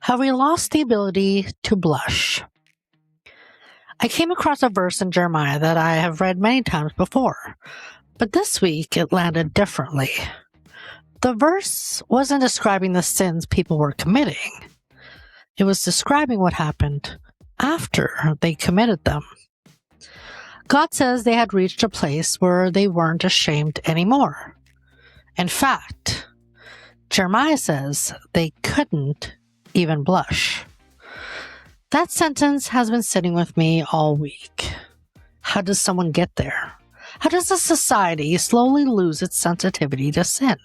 Have we lost the ability to blush? I came across a verse in Jeremiah that I have read many times before, but this week it landed differently. The verse wasn't describing the sins people were committing. It was describing what happened after they committed them. God says they had reached a place where they weren't ashamed anymore. In fact, Jeremiah says they couldn't even blush. That sentence has been sitting with me all week. How does someone get there? How does a society slowly lose its sensitivity to sin?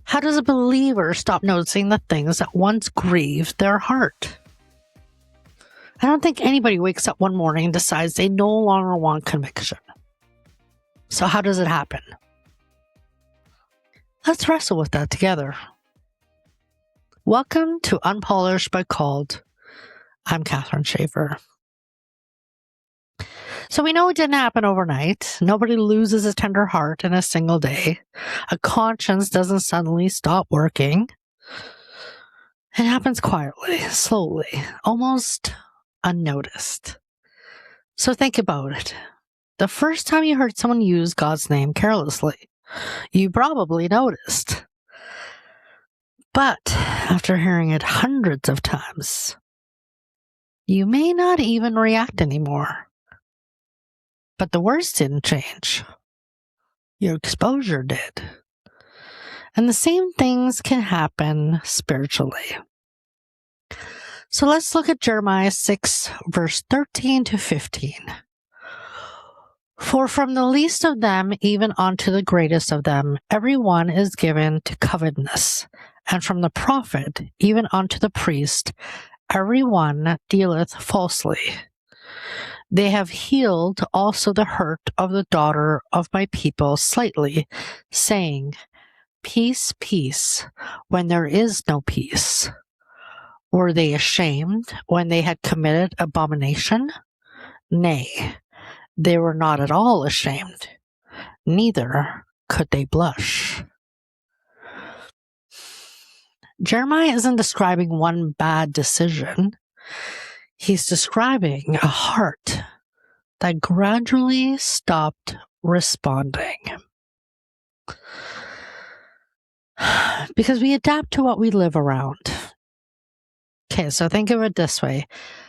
How does a believer stop noticing the things that once grieved their heart? I don't think anybody wakes up one morning and decides they no longer want conviction. So how does it happen? Let's wrestle with that together. Welcome to Unpolished by Called. I'm Catherine Schaefer. So we know it didn't happen overnight. Nobody loses a tender heart in a single day. A conscience doesn't suddenly stop working. It happens quietly, slowly, almost unnoticed. So think about it. The first time you heard someone use God's name carelessly, you probably noticed. But after hearing it hundreds of times, you may not even react anymore. But the words didn't change. Your exposure did. And the same things can happen spiritually. So let's look at Jeremiah 6, verse 13 to 15. For from the least of them, even unto the greatest of them, every one is given to covetousness. And from the prophet, even unto the priest, every one dealeth falsely. They have healed also the hurt of the daughter of my people slightly, saying, Peace, peace, when there is no peace. Were they ashamed when they had committed abomination? Nay, they were not at all ashamed, neither could they blush. Jeremiah isn't describing one bad decision. He's describing a heart that gradually stopped responding. Because we adapt to what we live around. Okay, so think of it this way.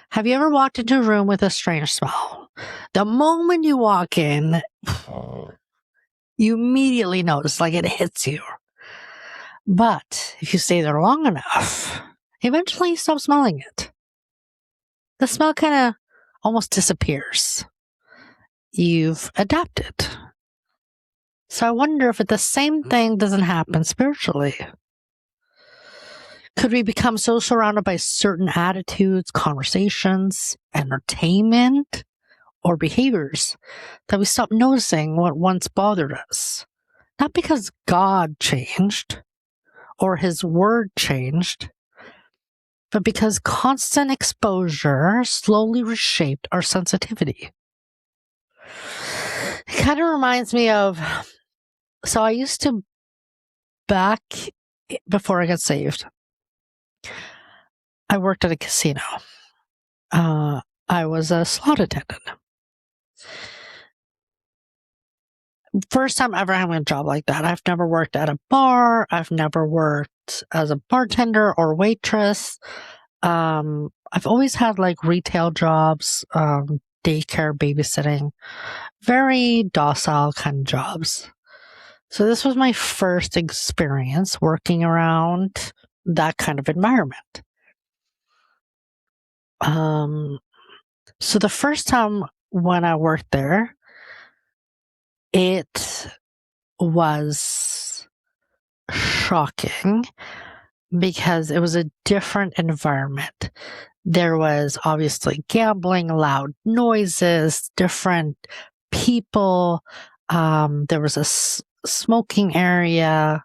Have you ever walked into a room with a strange smell? The moment you walk in, you immediately notice, like it hits you. But if you stay there long enough, eventually you stop smelling it. The smell kind of almost disappears. You've adapted. So I wonder if the same thing doesn't happen spiritually. Could we become so surrounded by certain attitudes, conversations, entertainment, or behaviors that we stop noticing what once bothered us? Not because God changed or His Word changed, but because constant exposure slowly reshaped our sensitivity. It kind of reminds me of, so I used to, back before I got saved, I worked at a casino. I was a slot attendant. First time ever having a job like that. I've never worked at a bar. I've never worked as a bartender or waitress. I've always had like retail jobs, daycare, babysitting, very docile kind of jobs. So this was my first experience working around that kind of environment. So the first time when I worked there, it was shocking because it was a different environment. There was obviously gambling, loud noises, different people. There was a smoking area,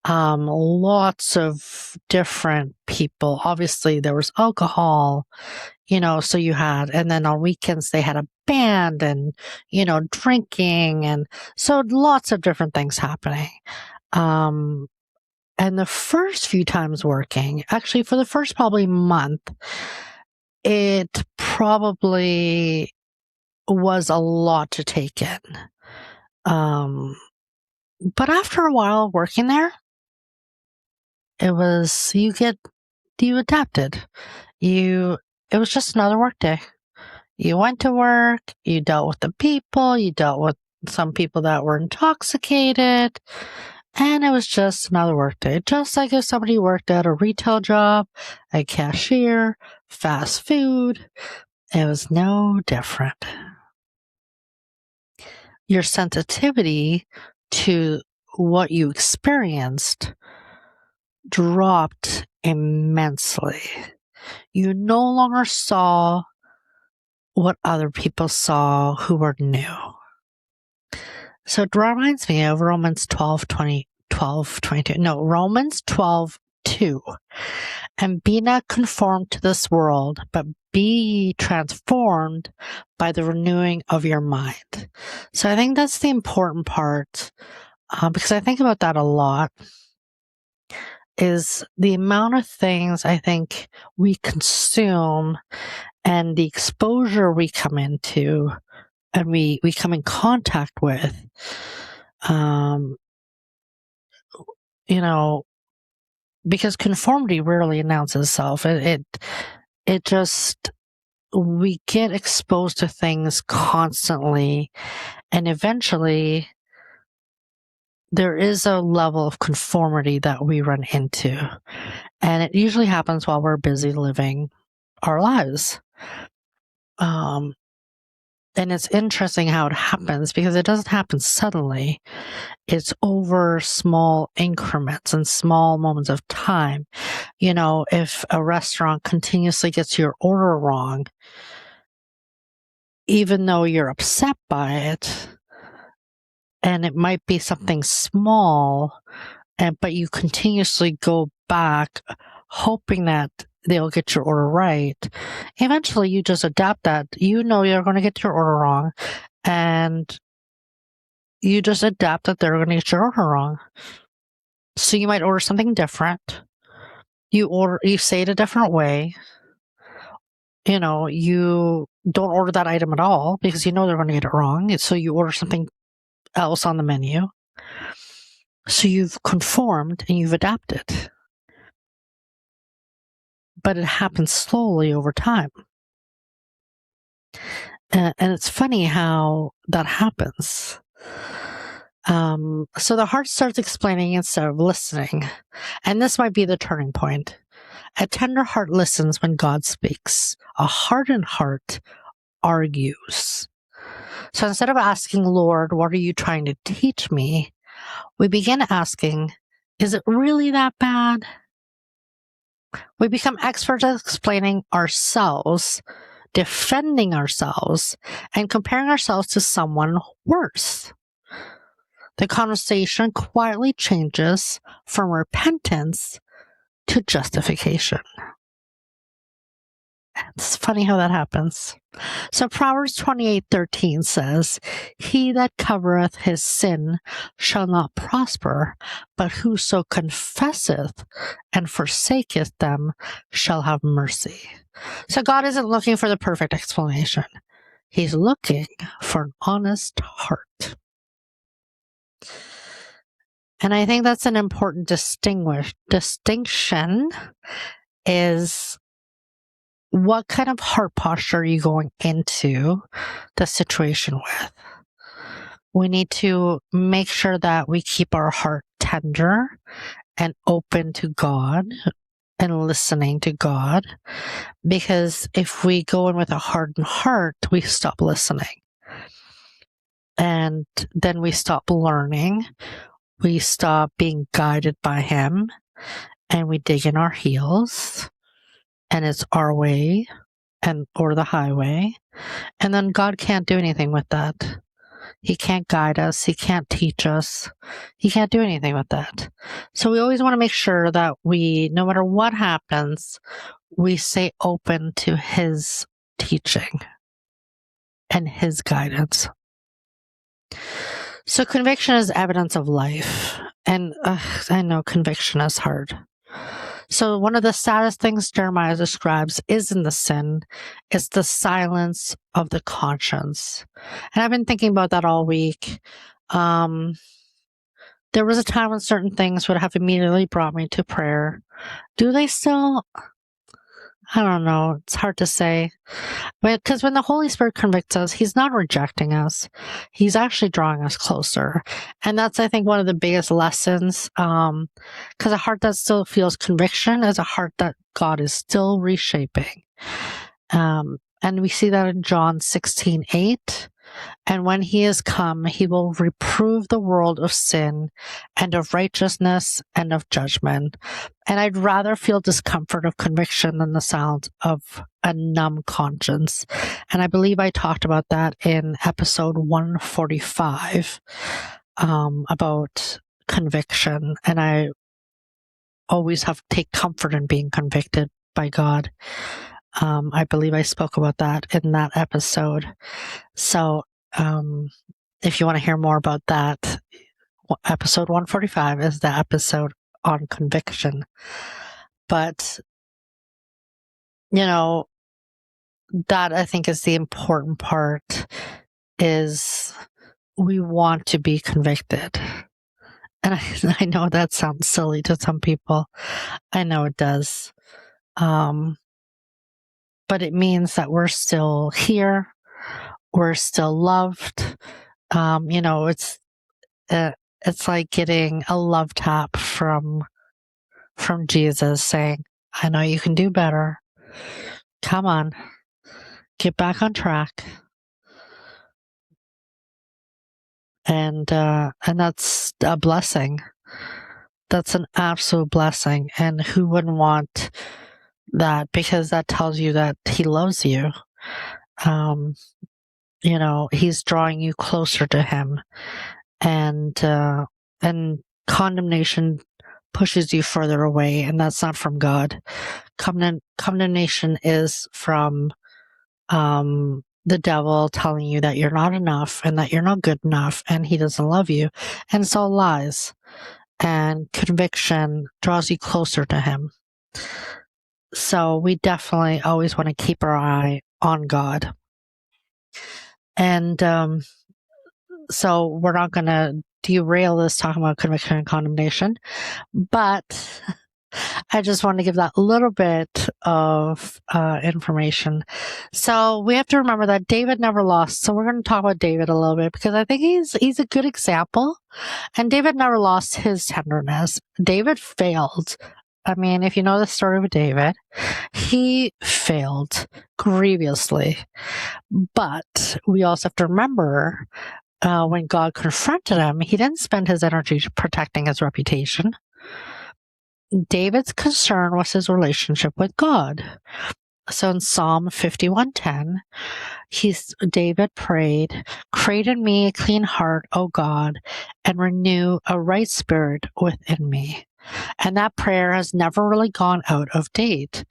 lots of different people. Obviously, there was alcohol, so you had, and then on weekends they had a band and, drinking. And so lots of different things happening. And the first few times working, actually for the first probably month, it probably was a lot to take in. But after a while working there, it was, you adapted. It was just another work day. You went to work, you dealt with the people, you dealt with some people that were intoxicated, and it was just another work day. Just like if somebody worked at a retail job, a cashier, fast food, it was no different. Your sensitivity to what you experienced dropped immensely. You no longer saw what other people saw who were new. So it reminds me of Romans 12:2. And be not conformed to this world, but be transformed by the renewing of your mind. So I think that's the important part, because I think about that a lot, is the amount of things I think we consume and the exposure we come into and we come in contact with, because conformity rarely announces itself. It just, we get exposed to things constantly, and eventually there is a level of conformity that we run into. And it usually happens while we're busy living our lives. And it's interesting how it happens, because it doesn't happen suddenly. It's over small increments and small moments of time. If a restaurant continuously gets your order wrong, even though you're upset by it, and it might be something small, but you continuously go back hoping that they'll get your order right, eventually you just adapt that. You're going to get your order wrong, and you just adapt that they're going to get your order wrong. So you might order something different. You say it a different way. You don't order that item at all because they're going to get it wrong. So you order something else on the menu. So you've conformed and you've adapted. But it happens slowly over time. And it's funny how that happens. So the heart starts explaining instead of listening. And this might be the turning point. A tender heart listens when God speaks. A hardened heart argues. So instead of asking, Lord, what are you trying to teach me? We begin asking, is it really that bad? We become experts at explaining ourselves, defending ourselves, and comparing ourselves to someone worse. The conversation quietly changes from repentance to justification. It's funny how that happens. So Proverbs 28:13 says, he that covereth his sin shall not prosper, but whoso confesseth and forsaketh them shall have mercy. So God isn't looking for the perfect explanation. He's looking for an honest heart. And I think that's an important distinction, is what kind of heart posture are you going into the situation with? We need to make sure that we keep our heart tender and open to God and listening to God, because if we go in with a hardened heart, we stop listening. And then we stop learning. We stop being guided by Him, and we dig in our heels, and it's our way or the highway. And then God can't do anything with that. He can't guide us. He can't teach us. He can't do anything with that. So we always want to make sure that no matter what happens, we stay open to His teaching and His guidance. So conviction is evidence of life. And I know conviction is hard. So one of the saddest things Jeremiah describes isn't the sin, it's the silence of the conscience. And I've been thinking about that all week. There was a time when certain things would have immediately brought me to prayer. Do they still? I don't know. It's hard to say. Because when the Holy Spirit convicts us, He's not rejecting us. He's actually drawing us closer. And that's, I think, one of the biggest lessons. Because a heart that still feels conviction is a heart that God is still reshaping. And we see that in John 16:8. And when He is come, He will reprove the world of sin and of righteousness and of judgment. And I'd rather feel discomfort of conviction than the sound of a numb conscience. And I believe I talked about that in episode 145 about conviction. And I always have to take comfort in being convicted by God. I believe I spoke about that in that episode. So, if you want to hear more about that, episode 145 is the episode on conviction. But, that I think is the important part, is we want to be convicted. And I know that sounds silly to some people. I know it does. But it means that we're still here. We're still loved. It's like getting a love tap from Jesus saying, I know you can do better. Come on, get back on track. And that's a blessing. That's an absolute blessing. And who wouldn't want that? Because that tells you that He loves you. He's drawing you closer to Him. And condemnation pushes you further away, and that's not from God. Condemnation is from the devil telling you that you're not enough and that you're not good enough and He doesn't love you. And it's all lies. And conviction draws you closer to Him. So we definitely always want to keep our eye on God. And so we're not going to derail this talking about conviction and condemnation, but I just want to give that little bit of information. So we have to remember that David never lost. So we're going to talk about David a little bit because I think he's a good example. And David never lost his tenderness. David failed. I mean, if you know the story with David, he failed grievously. But we also have to remember when God confronted him, He didn't spend his energy protecting his reputation. David's concern was his relationship with God. So in Psalm 51:10, David prayed, "Create in me a clean heart, O God, and renew a right spirit within me." And that prayer has never really gone out of date.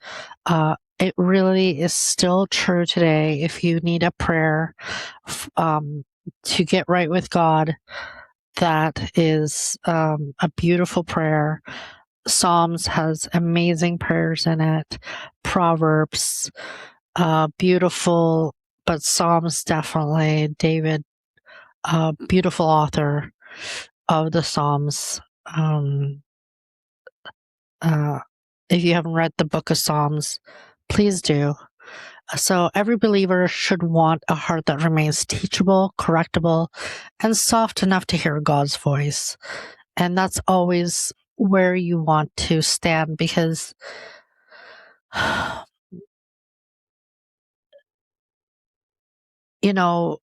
It really is still true today. If you need a prayer to get right with God, that is a beautiful prayer. Psalms has amazing prayers in it. Proverbs, beautiful, but Psalms definitely. David, beautiful author of the Psalms. If you haven't read the book of Psalms, please do. So every believer should want a heart that remains teachable, correctable, and soft enough to hear God's voice. And that's always where you want to stand, because I know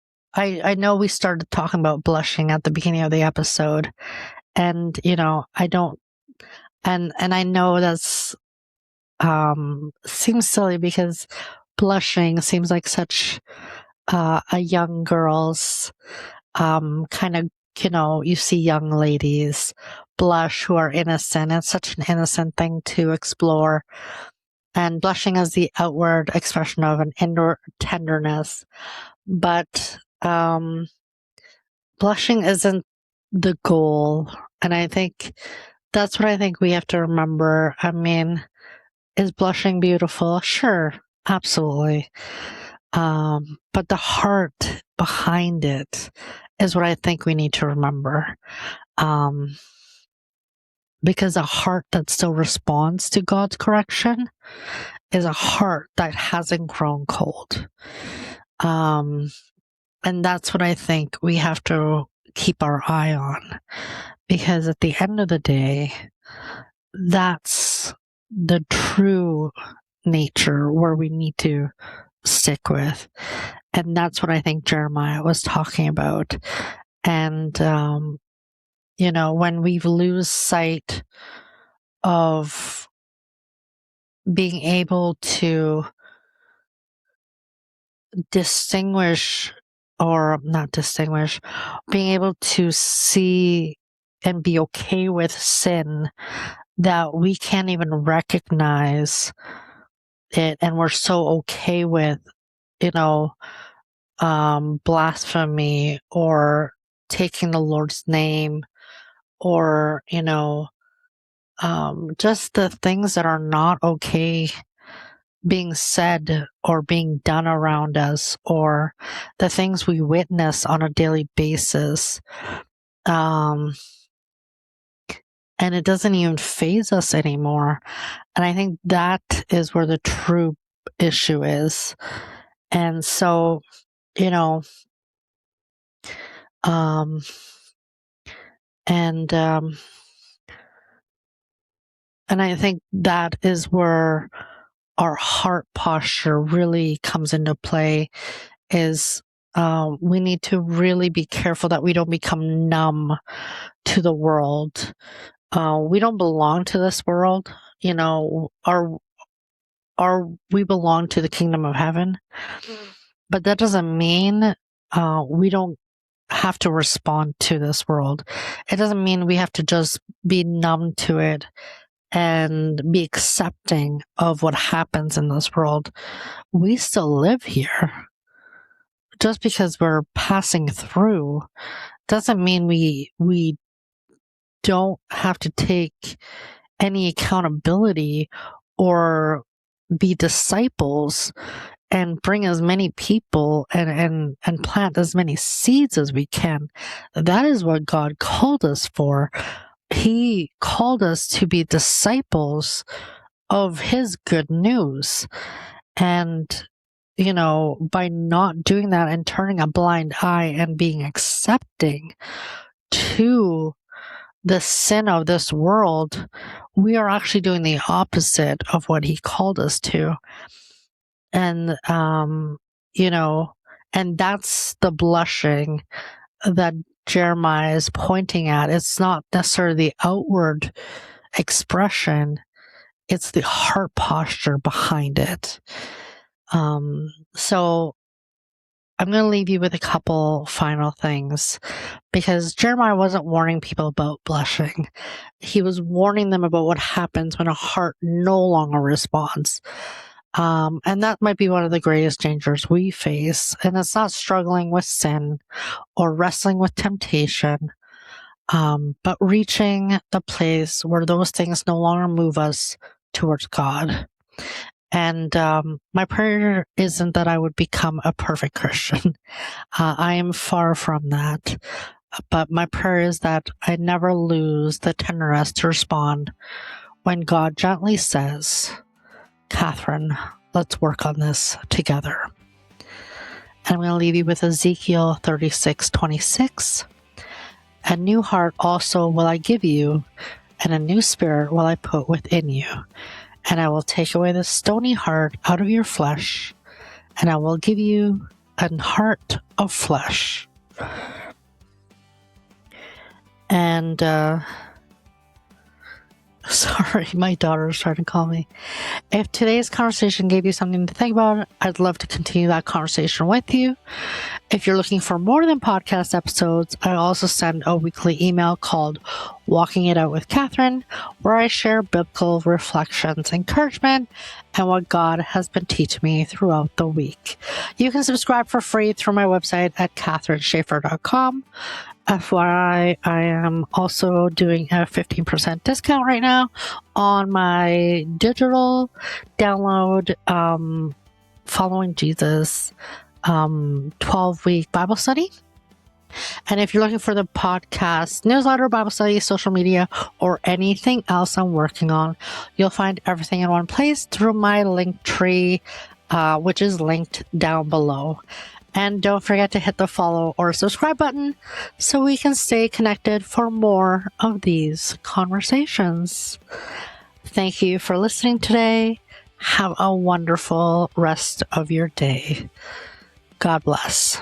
we started talking about blushing at the beginning of the episode, and I don't, and I know that's seems silly because blushing seems like such a young girl's kind of, you see young ladies blush who are innocent. It's such an innocent thing to explore. And blushing is the outward expression of an inward tenderness. But blushing isn't the goal. And I think that's what I think we have to remember. I mean, is blushing beautiful? Sure, absolutely. But the heart behind it is what I think we need to remember. Because a heart that still responds to God's correction is a heart that hasn't grown cold. And that's what I think we have to keep our eye on. Because at the end of the day, that's the true nature where we need to stick with. And that's what I think Jeremiah was talking about. And, when we lose sight of being able to distinguish, or not distinguish, being able to see and be okay with sin, that we can't even recognize it, and we're so okay with, blasphemy or taking the Lord's name, or, just the things that are not okay being said or being done around us, or the things we witness on a daily basis. And it doesn't even faze us anymore. And I think that is where the true issue is. And so, and I think that is where our heart posture really comes into play. Is we need to really be careful that we don't become numb to the world. We don't belong to this world. We belong to the kingdom of heaven. But that doesn't mean we don't have to respond to this world. It doesn't mean we have to just be numb to it and be accepting of what happens in this world. We still live here. Just because we're passing through doesn't mean we don't have to take any accountability or be disciples and bring as many people and plant as many seeds as we can. That is what God called us for. He called us to be disciples of His good news. And, by not doing that and turning a blind eye and being accepting to the sin of this world, we are actually doing the opposite of what He called us to. And, and that's the blushing that Jeremiah is pointing at. It's not necessarily the outward expression, it's the heart posture behind it. So I'm going to leave you with a couple final things, because Jeremiah wasn't warning people about blushing. He was warning them about what happens when a heart no longer responds. And that might be one of the greatest dangers we face. And it's not struggling with sin or wrestling with temptation, but reaching the place where those things no longer move us towards God. And my prayer isn't that I would become a perfect Christian. I am far from that. But my prayer is that I never lose the tenderness to respond when God gently says, "Catherine, let's work on this together." And I'm going to leave you with Ezekiel 36:26. "A new heart also will I give you, and a new spirit will I put within you. And I will take away the stony heart out of your flesh, and I will give you an heart of flesh." And, sorry, my daughter is trying to call me. If today's conversation gave you something to think about, I'd love to continue that conversation with you. If you're looking for more than podcast episodes, I also send a weekly email called Walking It Out with Catherine, where I share biblical reflections, encouragement, and what God has been teaching me throughout the week. You can subscribe for free through my website at catherineschaefer.com. FYI, I am also doing a 15% discount right now on my digital download Following Jesus 12-week Bible study. And if you're looking for the podcast, newsletter, Bible study, social media, or anything else I'm working on, you'll find everything in one place through my link tree, which is linked down below. And don't forget to hit the follow or subscribe button so we can stay connected for more of these conversations. Thank you for listening today. Have a wonderful rest of your day. God bless.